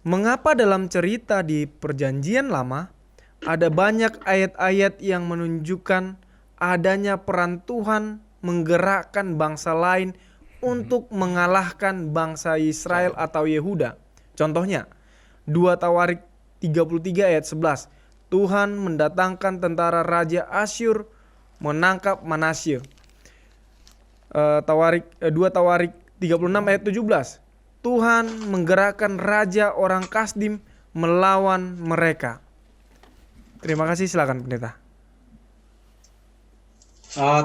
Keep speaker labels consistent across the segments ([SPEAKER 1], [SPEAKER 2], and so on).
[SPEAKER 1] Mengapa dalam cerita di Perjanjian Lama ada banyak ayat-ayat yang menunjukkan adanya peran Tuhan menggerakkan bangsa lain untuk mengalahkan bangsa Israel atau Yehuda? Contohnya, 2 Tawarik 33 ayat 11. Tuhan mendatangkan tentara Raja Asyur menangkap Manasye. 2 Tawarik 36 ayat 17. Tuhan menggerakkan raja orang Kasdim melawan mereka. Terima kasih, silakan pendeta.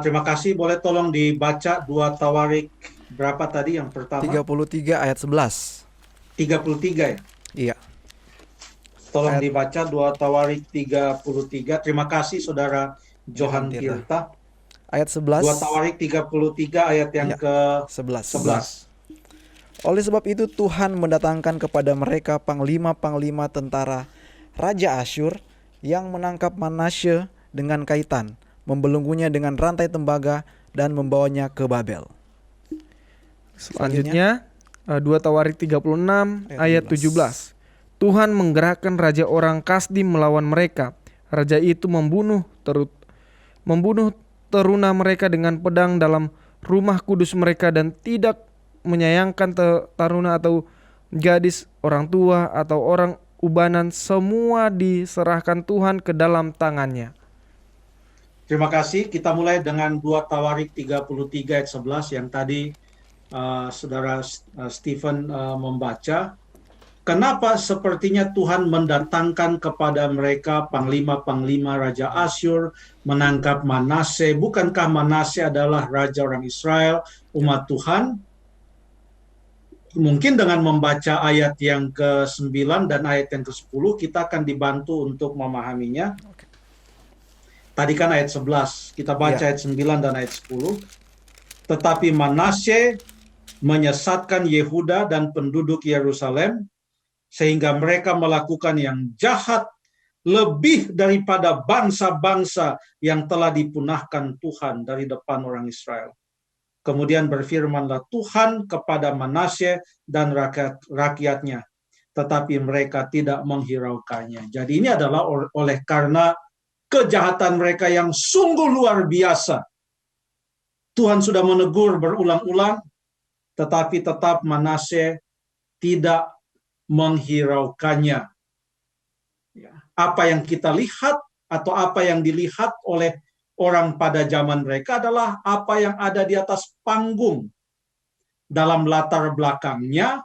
[SPEAKER 2] Terima kasih. Boleh tolong dibaca 2 Tawarik berapa tadi yang pertama?
[SPEAKER 3] 33 ayat 11.
[SPEAKER 2] 33 ya?
[SPEAKER 3] Iya.
[SPEAKER 2] Tolong
[SPEAKER 3] Ayat-
[SPEAKER 2] dibaca 2 Tawarik 33. Terima kasih Saudara Johan
[SPEAKER 3] Tirta.
[SPEAKER 2] Tirta.
[SPEAKER 3] Ayat
[SPEAKER 2] 2
[SPEAKER 3] 11.
[SPEAKER 2] Tawarik 33 ayat yang
[SPEAKER 3] Iya,
[SPEAKER 2] ke
[SPEAKER 3] 11.
[SPEAKER 2] 11.
[SPEAKER 3] Oleh sebab itu Tuhan mendatangkan kepada mereka panglima-panglima tentara Raja Asyur yang menangkap Manasye dengan kaitan, membelenggunya dengan rantai tembaga dan membawanya ke Babel.
[SPEAKER 1] Selanjutnya 2 Tawarik 36 ayat 17. Tuhan menggerakkan raja orang Kasdim melawan mereka. Raja itu membunuh teruna mereka dengan pedang dalam rumah kudus mereka dan tidak menyayangkan taruna atau gadis, orang tua atau orang ubanan, semua diserahkan Tuhan ke dalam tangannya.
[SPEAKER 2] Terima kasih. Kita mulai dengan 2 Tawarik 33 ayat 11 yang tadi Saudara Stephen membaca. Kenapa sepertinya Tuhan mendatangkan kepada mereka panglima-panglima Raja Asyur menangkap Manasye? Bukankah Manasye adalah raja orang Israel, umat Tuhan? Mungkin dengan membaca ayat yang ke-9 dan ayat yang ke-10 kita akan dibantu untuk memahaminya. Tadi kan ayat 11, kita baca ayat 9 dan ayat 10. Tetapi Manasye menyesatkan Yehuda dan penduduk Yerusalem, sehingga mereka melakukan yang jahat lebih daripada bangsa-bangsa yang telah dipunahkan Tuhan dari depan orang Israel. Kemudian berfirmanlah Tuhan kepada Manasye dan rakyatnya, tetapi mereka tidak menghiraukannya. Jadi ini adalah oleh karena kejahatan mereka yang sungguh luar biasa. Tuhan sudah menegur berulang-ulang, tetapi tetap Manasye tidak menghiraukannya. Apa yang kita lihat atau apa yang dilihat oleh orang pada zaman mereka adalah apa yang ada di atas panggung. Dalam latar belakangnya,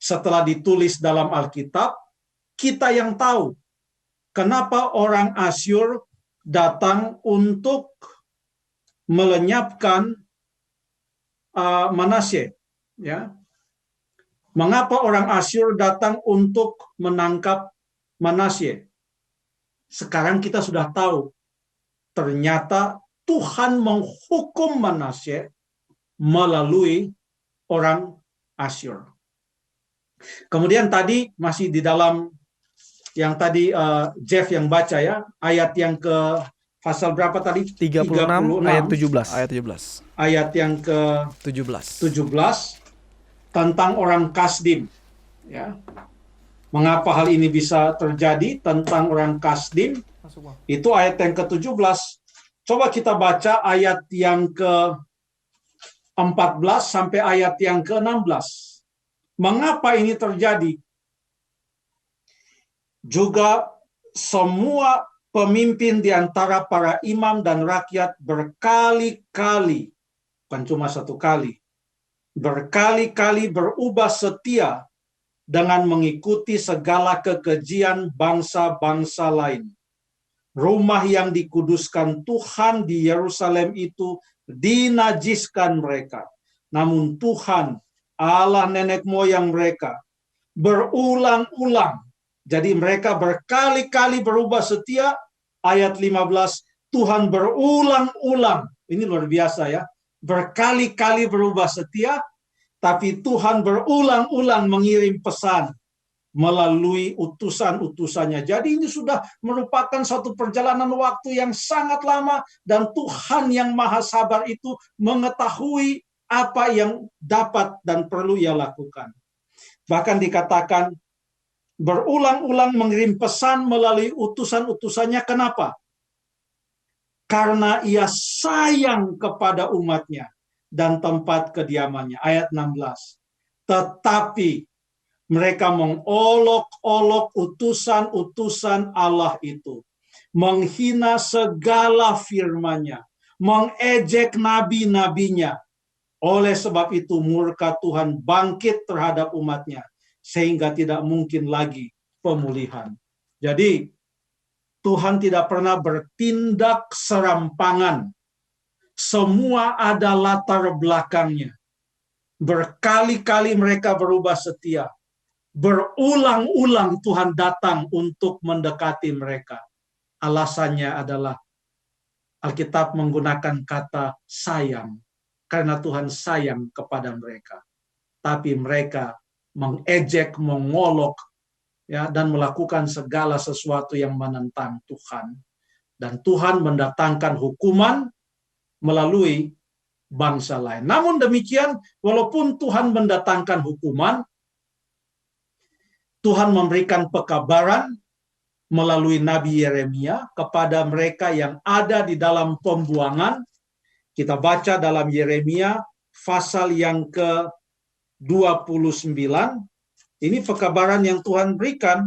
[SPEAKER 2] setelah ditulis dalam Alkitab, kita yang tahu kenapa orang Asyur datang untuk melenyapkan Manasye. Ya, mengapa orang Asyur datang untuk menangkap Manasye? Sekarang kita sudah tahu, ternyata Tuhan menghukum Manasye melalui orang Asyur. Kemudian tadi masih di dalam yang tadi Jeff yang baca ya, ayat yang ke pasal berapa tadi?
[SPEAKER 1] 36 ayat 17.
[SPEAKER 3] Ayat 17.
[SPEAKER 2] Ayat yang ke 17 tentang orang Kasdim. Ya. Mengapa hal ini bisa terjadi tentang orang Kasdim? Itu ayat yang ke-17. Coba kita baca ayat yang ke-14 sampai ayat yang ke-16. Mengapa ini terjadi? Juga semua pemimpin di antara para imam dan rakyat berkali-kali, bukan cuma satu kali, berkali-kali berubah setia dengan mengikuti segala kekejian bangsa-bangsa lain. Rumah yang dikuduskan Tuhan di Yerusalem itu dinajiskan mereka. Namun Tuhan, Allah nenek moyang mereka, berulang-ulang. Jadi mereka berkali-kali berubah setia. Ayat 15, Tuhan berulang-ulang. Ini luar biasa ya. Berkali-kali berubah setia, tapi Tuhan berulang-ulang mengirim pesan melalui utusan-utusannya. Jadi ini sudah merupakan satu perjalanan waktu yang sangat lama, dan Tuhan yang maha sabar itu mengetahui apa yang dapat dan perlu ia lakukan. Bahkan dikatakan berulang-ulang mengirim pesan melalui utusan-utusannya. Kenapa? Karena ia sayang kepada umatnya dan tempat kediamannya. Ayat 16. Tetapi mereka mengolok-olok utusan-utusan Allah itu, menghina segala firman-Nya, mengejek nabi-nabinya. Oleh sebab itu murka Tuhan bangkit terhadap umatnya, sehingga tidak mungkin lagi pemulihan. Jadi Tuhan tidak pernah bertindak serampangan. Semua ada latar belakangnya. Berkali-kali mereka berubah setia. Berulang-ulang Tuhan datang untuk mendekati mereka. Alasannya adalah Alkitab menggunakan kata sayang. Karena Tuhan sayang kepada mereka. Tapi mereka mengejek, mengolok, ya, dan melakukan segala sesuatu yang menentang Tuhan. Dan Tuhan mendatangkan hukuman melalui bangsa lain. Namun demikian, walaupun Tuhan mendatangkan hukuman, Tuhan memberikan pekabaran melalui Nabi Yeremia kepada mereka yang ada di dalam pembuangan. Kita baca dalam Yeremia pasal yang ke-29. Ini pekabaran yang Tuhan berikan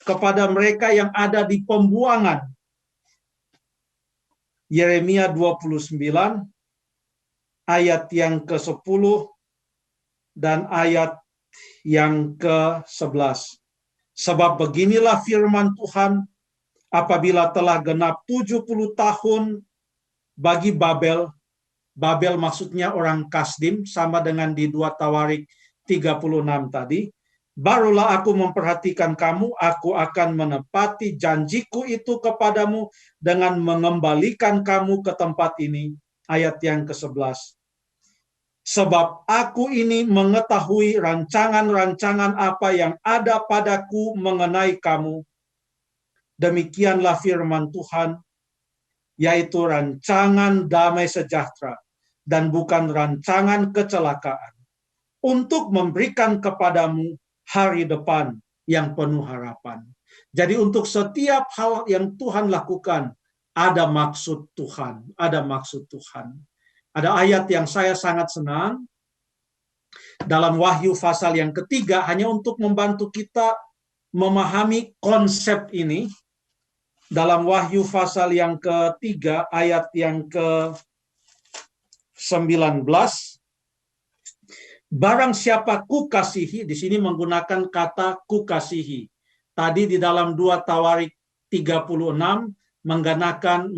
[SPEAKER 2] kepada mereka yang ada di pembuangan. Yeremia 29 ayat yang ke-10 dan ayat yang ke-11. Sebab beginilah firman Tuhan, apabila telah genap 70 tahun bagi Babel. Babel maksudnya orang Kasdim, sama dengan di 2 Tawarik 36 tadi. Barulah aku memperhatikan kamu, aku akan menepati janjiku itu kepadamu dengan mengembalikan kamu ke tempat ini. Ayat yang ke-11. Sebab aku ini mengetahui rancangan-rancangan apa yang ada padaku mengenai kamu. Demikianlah firman Tuhan, yaitu rancangan damai sejahtera dan bukan rancangan kecelakaan, untuk memberikan kepadamu hari depan yang penuh harapan. Jadi untuk setiap hal yang Tuhan lakukan, ada maksud Tuhan, ada maksud Tuhan. Ada ayat yang saya sangat senang dalam Wahyu pasal yang ketiga, hanya untuk membantu kita memahami konsep ini. Dalam Wahyu pasal yang ketiga, ayat yang ke-19, barang siapa kukasihi, di sini menggunakan kata kukasihi. Tadi di dalam 2 Tawarik 36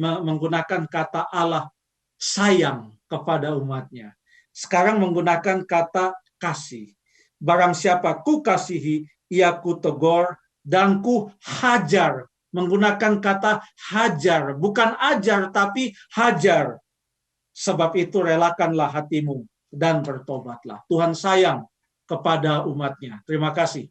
[SPEAKER 2] menggunakan kata Allah sayang kepada umatnya. Sekarang menggunakan kata kasih. Barang siapa kukasihi, ia kutegur dan kuhajar. Menggunakan kata hajar, bukan ajar tapi hajar. Sebab itu relakanlah hatimu dan bertobatlah. Tuhan sayang kepada umatnya. Terima kasih.